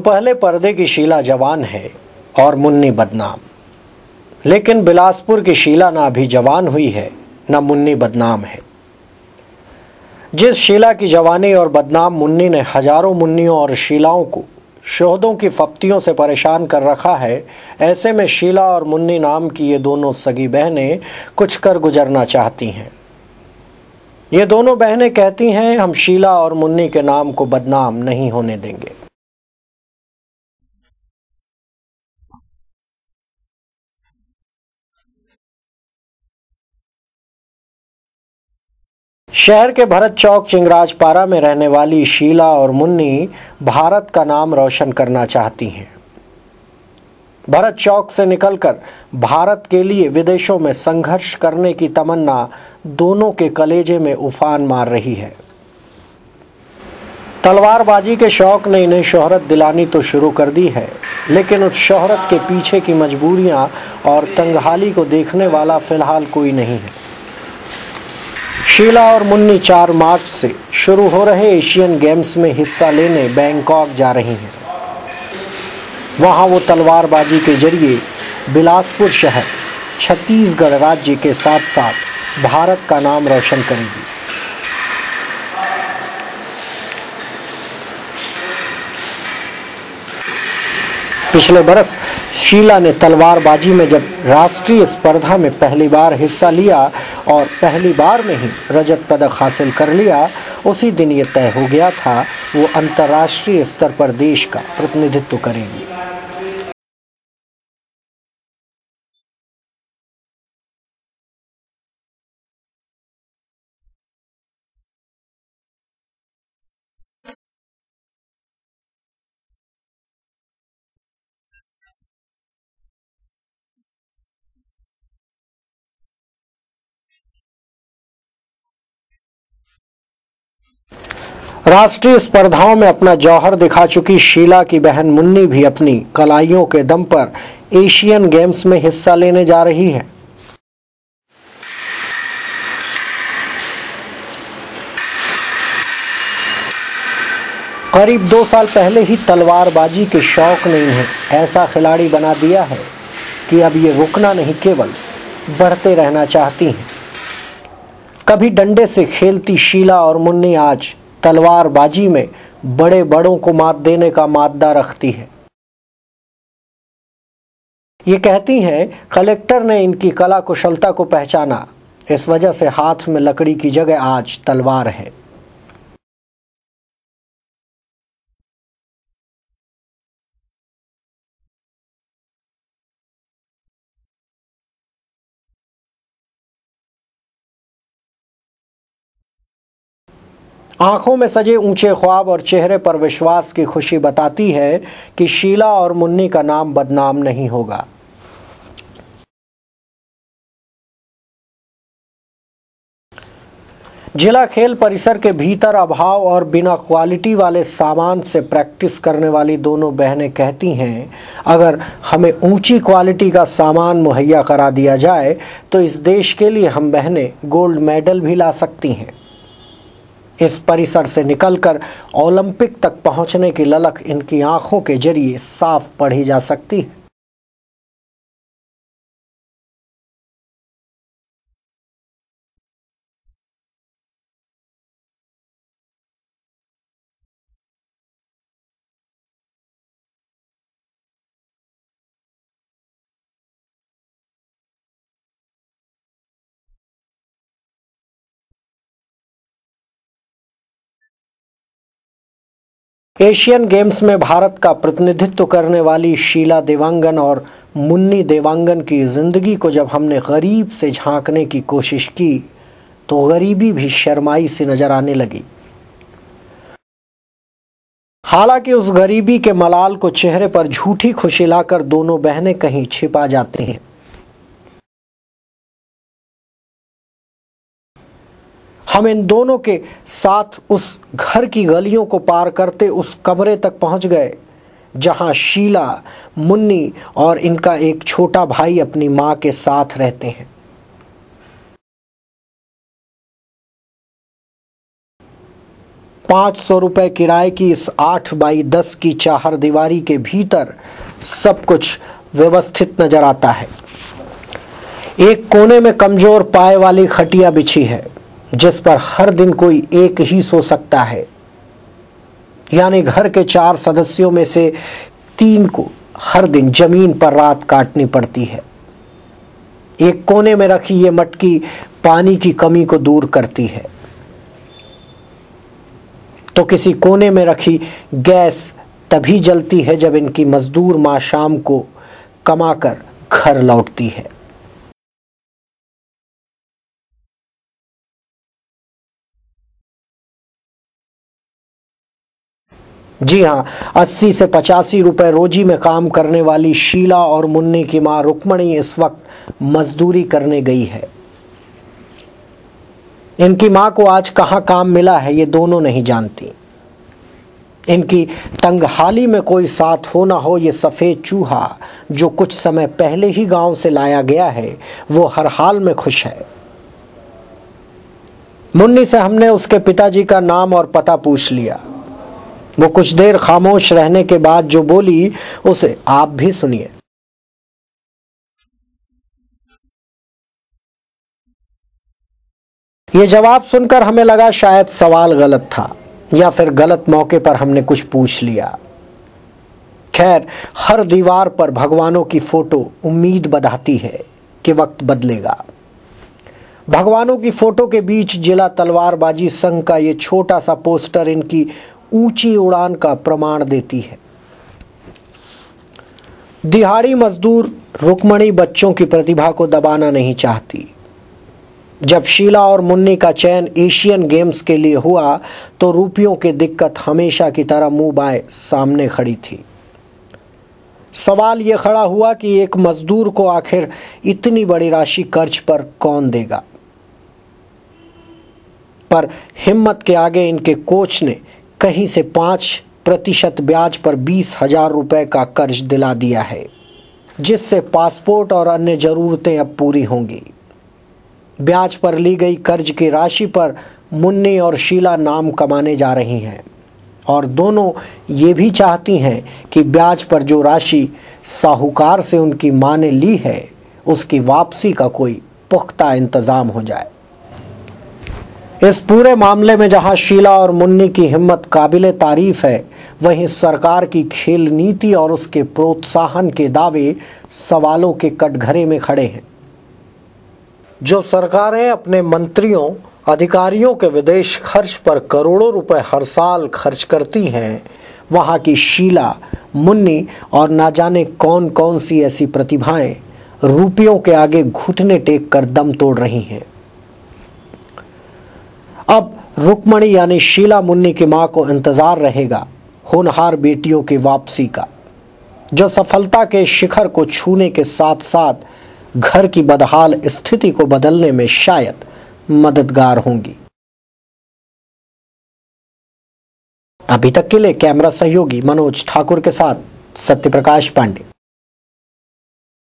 पहले पर्दे की शीला जवान है और मुन्नी बदनाम। लेकिन बिलासपुर की शीला ना अभी जवान हुई है, ना मुन्नी बदनाम है। जिस शीला की जवानी और बदनाम मुन्नी ने हजारों मुन्नियों और शीलाओं को शोहदों की फप्तियों से परेशान कर रखा है, ऐसे में शीला और मुन्नी नाम की ये दोनों सगी बहनें कुछ कर गुजरना चाहती हैं। ये दोनों बहनें कहती हैं, हम शीला और मुन्नी के नाम को बदनाम नहीं होने देंगे। शहर के भरत चौक चिंगराजपारा में रहने वाली शीला और मुन्नी भारत का नाम रोशन करना चाहती हैं। भरत चौक से निकलकर भारत के लिए विदेशों में संघर्ष करने की तमन्ना दोनों के कलेजे में उफान मार रही है। तलवारबाजी के शौक ने इन्हें शोहरत दिलानी तो शुरू कर दी है, लेकिन उस शोहरत के पीछे की मजबूरियां और तंगहाली को देखने वाला फिलहाल कोई नहीं है। शीला और मुन्नी 4 मार्च से शुरू हो रहे एशियन गेम्स में हिस्सा लेने बैंकॉक जा रही हैं। वहां वो तलवारबाजी के जरिए बिलासपुर शहर, छत्तीसगढ़ राज्य के साथ साथ भारत का नाम रोशन करेंगी। पिछले बरस शीला ने तलवारबाजी में जब राष्ट्रीय स्पर्धा में पहली बार हिस्सा लिया और पहली बार में ही रजत पदक हासिल कर लिया, उसी दिन ये तय हो गया था वो अंतर्राष्ट्रीय स्तर पर देश का प्रतिनिधित्व करेंगी। राष्ट्रीय स्पर्धाओं में अपना जौहर दिखा चुकी शीला की बहन मुन्नी भी अपनी कलाइयों के दम पर एशियन गेम्स में हिस्सा लेने जा रही है। करीब 2 साल पहले ही तलवारबाजी के शौक ने इन्हें ऐसा खिलाड़ी बना दिया है कि अब ये रुकना नहीं, केवल बढ़ते रहना चाहती हैं। कभी डंडे से खेलती शीला और मुन्नी आज तलवारबाजी में बड़े बड़ों को मात देने का माद्दा रखती है। ये कहती हैं, कलेक्टर ने इनकी कला कुशलता को पहचाना, इस वजह से हाथ में लकड़ी की जगह आज तलवार है। आंखों में सजे ऊंचे ख्वाब और चेहरे पर विश्वास की खुशी बताती है कि शीला और मुन्नी का नाम बदनाम नहीं होगा। जिला खेल परिसर के भीतर अभाव और बिना क्वालिटी वाले सामान से प्रैक्टिस करने वाली दोनों बहनें कहती हैं, अगर हमें ऊंची क्वालिटी का सामान मुहैया करा दिया जाए तो इस देश के लिए हम बहनें गोल्ड मेडल भी ला सकती हैं। इस परिसर से निकलकर ओलंपिक तक पहुंचने की ललक इनकी आंखों के जरिए साफ पढ़ी जा सकती है। एशियन गेम्स में भारत का प्रतिनिधित्व करने वाली शीला देवांगन और मुन्नी देवांगन की जिंदगी को जब हमने गरीब से झांकने की कोशिश की तो गरीबी भी शर्माई सी नजर आने लगी। हालांकि उस गरीबी के मलाल को चेहरे पर झूठी खुशी लाकर दोनों बहनें कहीं छिपा जाती हैं। हम इन दोनों के साथ उस घर की गलियों को पार करते उस कमरे तक पहुंच गए जहां शीला, मुन्नी और इनका एक छोटा भाई अपनी मां के साथ रहते हैं। 500 रुपए किराए की इस 8x10 की चारदीवारी के भीतर सब कुछ व्यवस्थित नजर आता है। एक कोने में कमजोर पाए वाली खटिया बिछी है जिस पर हर दिन कोई एक ही सो सकता है, यानी घर के 4 सदस्यों में से 3 को हर दिन जमीन पर रात काटनी पड़ती है। एक कोने में रखी ये मटकी पानी की कमी को दूर करती है, तो किसी कोने में रखी गैस तभी जलती है जब इनकी मजदूर मां शाम को कमाकर घर लौटती है। जी हाँ, 80 से 85 रुपए रोजी में काम करने वाली शीला और मुन्नी की मां रुक्मणी इस वक्त मजदूरी करने गई है। इनकी मां को आज कहां काम मिला है ये दोनों नहीं जानती। इनकी तंगहाली में कोई साथ हो ना हो, ये सफेद चूहा जो कुछ समय पहले ही गांव से लाया गया है वो हर हाल में खुश है। मुन्नी से हमने उसके पिताजी का नाम और पता पूछ लिया। वो कुछ देर खामोश रहने के बाद जो बोली उसे आप भी सुनिए। ये जवाब सुनकर हमें लगा शायद सवाल गलत था या फिर गलत मौके पर हमने कुछ पूछ लिया। खैर, हर दीवार पर भगवानों की फोटो उम्मीद बधाती है कि वक्त बदलेगा। भगवानों की फोटो के बीच जिला तलवारबाजी संघ का ये छोटा सा पोस्टर इनकी ऊंची उड़ान का प्रमाण देती है। दिहाड़ी मजदूर रुक्मणी बच्चों की प्रतिभा को दबाना नहीं चाहती। जब शीला और मुन्नी का चयन एशियन गेम्स के लिए हुआ तो रुपयों की दिक्कत हमेशा की तरह मुंह बाएं सामने खड़ी थी। सवाल यह खड़ा हुआ कि एक मजदूर को आखिर इतनी बड़ी राशि कर्ज पर कौन देगा। पर हिम्मत के आगे इनके कोच ने कहीं से 5% ब्याज पर 20,000 रुपए का कर्ज दिला दिया है, जिससे पासपोर्ट और अन्य जरूरतें अब पूरी होंगी। ब्याज पर ली गई कर्ज की राशि पर मुन्नी और शीला नाम कमाने जा रही हैं और दोनों ये भी चाहती हैं कि ब्याज पर जो राशि साहूकार से उनकी मां ने ली है उसकी वापसी का कोई पुख्ता इंतजाम हो जाए। इस पूरे मामले में जहां शीला और मुन्नी की हिम्मत काबिले तारीफ है, वहीं सरकार की खेल नीति और उसके प्रोत्साहन के दावे सवालों के कटघरे में खड़े हैं। जो सरकारें अपने मंत्रियों अधिकारियों के विदेश खर्च पर करोड़ों रुपए हर साल खर्च करती हैं, वहां की शीला, मुन्नी और ना जाने कौन कौन सी ऐसी प्रतिभाएं रुपयों के आगे घुटने टेक कर दम तोड़ रही हैं। अब रुक्मणी यानी शीला मुन्नी की मां को इंतजार रहेगा होनहार बेटियों की वापसी का, जो सफलता के शिखर को छूने के साथ साथ घर की बदहाल स्थिति को बदलने में शायद मददगार होंगी। अभी तक के लिए कैमरा सहयोगी मनोज ठाकुर के साथ सत्यप्रकाश पांडे।